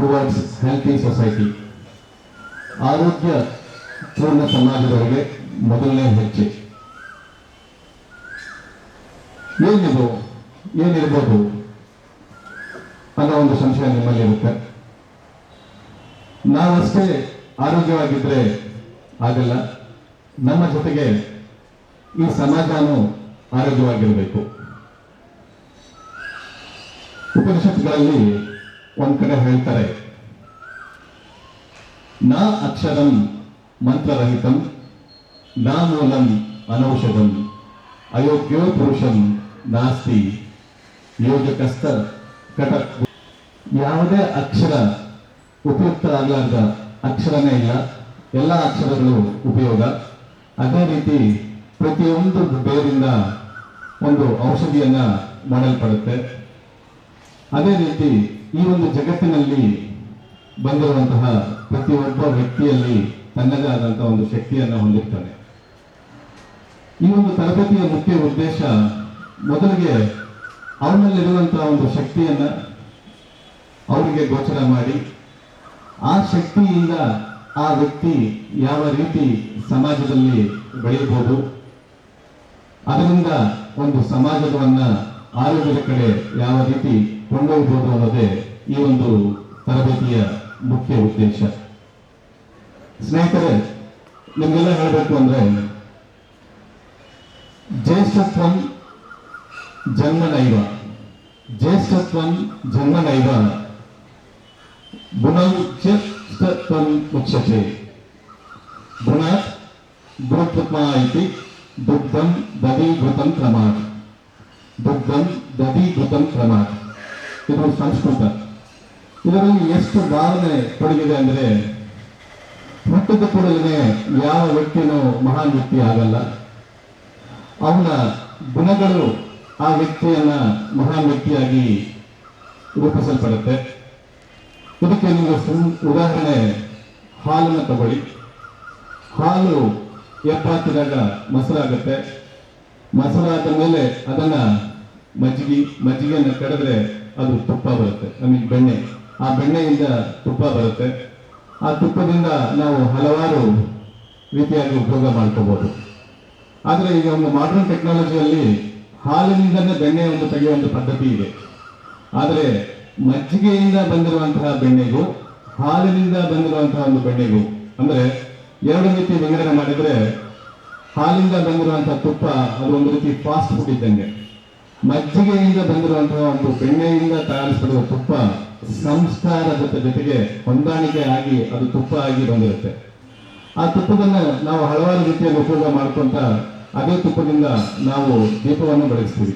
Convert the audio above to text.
Towards healthy society. ಆರೋಗ್ಯ ಪೂರ್ಣ ಸಮಾಜದವರೆಗೆ ಮೊದಲನೇ ಹೆಜ್ಜೆ. ಏನಿರ್ಬೋದು ಅನ್ನೋ ಒಂದು ಸಂಶಯ ನಿಮ್ಮಲ್ಲಿರುತ್ತೆ. ನಾವಷ್ಟೇ ಆರೋಗ್ಯವಾಗಿದ್ರೆ ಆಗಲ್ಲ, ನಮ್ಮ ಜೊತೆಗೆ ಈ ಸಮಾಜನೂ ಆರೋಗ್ಯವಾಗಿರಬೇಕು. ಉಪನಿಷತ್ತುಗಳಲ್ಲಿ ಒಂದ್ ಕಡೆ ಹೇಳ್ತಾರೆ, ನಾ ಅಕ್ಷರಂ ಮಂತ್ರರಹಿತಂ ನಾ ಮೂಲಂ ಅನೌಷಧಂ ಅಯೋಗ್ಯೋ ಪುರುಷಂ ನಾಸ್ತಿ ಯೋಜಕಸ್ಥ ಕಟ. ಯಾವುದೇ ಅಕ್ಷರ ಉಪಯುಕ್ತ ಆಗಲಾರ್ದ ಅಕ್ಷರನೇ ಇಲ್ಲ, ಎಲ್ಲ ಅಕ್ಷರಗಳು ಉಪಯೋಗ. ಅದೇ ರೀತಿ ಪ್ರತಿಯೊಂದು ಬೇರಿಂದ ಒಂದು ಔಷಧಿಯನ್ನ ಮಾಡಲ್ಪಡುತ್ತೆ. ಅದೇ ರೀತಿ ಈ ಒಂದು ಜಗತ್ತಿನಲ್ಲಿ ಬಂದಿರುವಂತಹ ಪ್ರತಿಯೊಬ್ಬ ವ್ಯಕ್ತಿಯಲ್ಲಿ ತನ್ನದೇ ಆದಂತಹ ಒಂದು ಶಕ್ತಿಯನ್ನು ಹೊಂದಿರ್ತಾನೆ. ಈ ಒಂದು ತರಬೇತಿಯ ಮುಖ್ಯ ಉದ್ದೇಶ ಮೊದಲಿಗೆ ಅವನಲ್ಲಿರುವಂತಹ ಒಂದು ಶಕ್ತಿಯನ್ನ ಅವರಿಗೆ ಗೋಚರ ಮಾಡಿ, ಆ ಶಕ್ತಿಯಿಂದ ಆ ವ್ಯಕ್ತಿ ಯಾವ ರೀತಿ ಸಮಾಜದಲ್ಲಿ ಬೆಳೆಯಬಹುದು, ಅದರಿಂದ ಒಂದು ಸಮಾಜವನ್ನ ಆರೋಗ್ಯದ ಕಡೆ ಯಾವ ರೀತಿ ಕೊಂಡೊಯ್ಯಬಹುದು ಅನ್ನೋದೇ ಈ ಒಂದು ತರಬೇತಿಯ ಮುಖ್ಯ ಉದ್ದೇಶ. ಸ್ನೇಹಿತರೆ, ನಿಮ್ಗೆಲ್ಲ ಹೇಳಬೇಕು ಅಂದ್ರೆ, ಜ್ಯೇಷ್ಠತ್ವಂ ಜನ್ಮನೈವ ಜ್ಯೇಷ್ಠತ್ವಂ ಜನ್ಮನೈವ ಗುಣೌಚ್ಯತ್ವಂ ಉಚ್ಯತೆ ಗುಣಾತ್ ಗುರುತ್ವ ಇತಿ ದುಗ್ಧಂ ದಧೀಭೂತಂ ಕ್ರಮಾತ್ ದುಗ್ಧಂ ದಧೀಭೂತಂ ಕ್ರಮಾತ್. ಇದು ಸಂಸ್ಕೃತ. ಇದರಲ್ಲಿ ಎಷ್ಟು ಭಾವನೆ ತೊಡಗಿದೆ ಅಂದ್ರೆ, ಹುಟ್ಟಿದ ಕೂಡಲೇ ಯಾವ ವ್ಯಕ್ತಿನೂ ಮಹಾನ್ ವ್ಯಕ್ತಿ ಆಗಲ್ಲ. ಅವನ ಗುಣಗಳು ಆ ವ್ಯಕ್ತಿಯನ್ನ ಮಹಾನ್ ವ್ಯಕ್ತಿಯಾಗಿ ರೂಪಿಸಲ್ಪಡುತ್ತೆ. ಇದಕ್ಕೆ ನಿಮಗೆ ಉದಾಹರಣೆ, ಹಾಲನ್ನು ತಗೊಳ್ಳಿ. ಹಾಲು ಎಪ್ಪಾಕಿದಾಗ ಮೊಸರಾಗುತ್ತೆ. ಮೊಸರಾದ ಮೇಲೆ ಅದನ್ನ ಮಜ್ಜಿಗೆಯನ್ನು ಕಡಿದ್ರೆ ಅದು ತುಪ್ಪ ಬರುತ್ತೆ, ನಮಗೆ ಬೆಣ್ಣೆ. ಆ ಬೆಣ್ಣೆಯಿಂದ ತುಪ್ಪ ಬರುತ್ತೆ. ಆ ತುಪ್ಪದಿಂದ ನಾವು ಹಲವಾರು ರೀತಿಯಾಗಿ ಉಪಯೋಗ ಮಾಡ್ಕೋಬಹುದು. ಆದರೆ ಈಗ ಒಂದು ಮಾಡರ್ನ್ ಟೆಕ್ನಾಲಜಿಯಲ್ಲಿ ಹಾಲಿನಿಂದಲೇ ಬೆಣ್ಣೆ ಒಂದು ತೆಗೆಯುವ ಪದ್ಧತಿ ಇದೆ. ಆದರೆ ಮಜ್ಜಿಗೆಯಿಂದ ಬಂದಿರುವಂತಹ ಬೆಣ್ಣೆಗೂ ಹಾಲಿನಿಂದ ಬಂದಿರುವಂತಹ ಒಂದು ಬೆಣ್ಣೆಗೂ ಅಂದ್ರೆ ಎರಡು ರೀತಿ ವಿಂಗಡಣೆ ಮಾಡಿದ್ರೆ, ಹಾಲಿಂದ ಬಂದಿರುವಂತಹ ತುಪ್ಪ ಅದು ಒಂದು ರೀತಿ ಫಾಸ್ಟ್ ಫುಡ್ ಇದ್ದಂಗೆ. ಮಜ್ಜಿಗೆಯಿಂದ ಬಂದಿರುವಂತಹ ಒಂದು ಬೆಣ್ಣೆಯಿಂದ ತಯಾರಿಸಲ್ಪಡುವ ತುಪ್ಪ ಸಂಸ್ಕಾರದ ಜೊತೆಗೆ ಹೊಂದಾಣಿಕೆ ಆಗಿ ಅದು ತುಪ್ಪ ಆಗಿ ಬಂದಿರುತ್ತೆ. ಆ ತುಪ್ಪದನ್ನ ನಾವು ಹಲವಾರು ರೀತಿಯಲ್ಲಿ ಉಪಯೋಗ ಮಾಡ್ಕೊಂತ ಅದೇ ತುಪ್ಪದಿಂದ ನಾವು ದೀಪವನ್ನು ಬೆಳಗಿಸ್ತೀವಿ.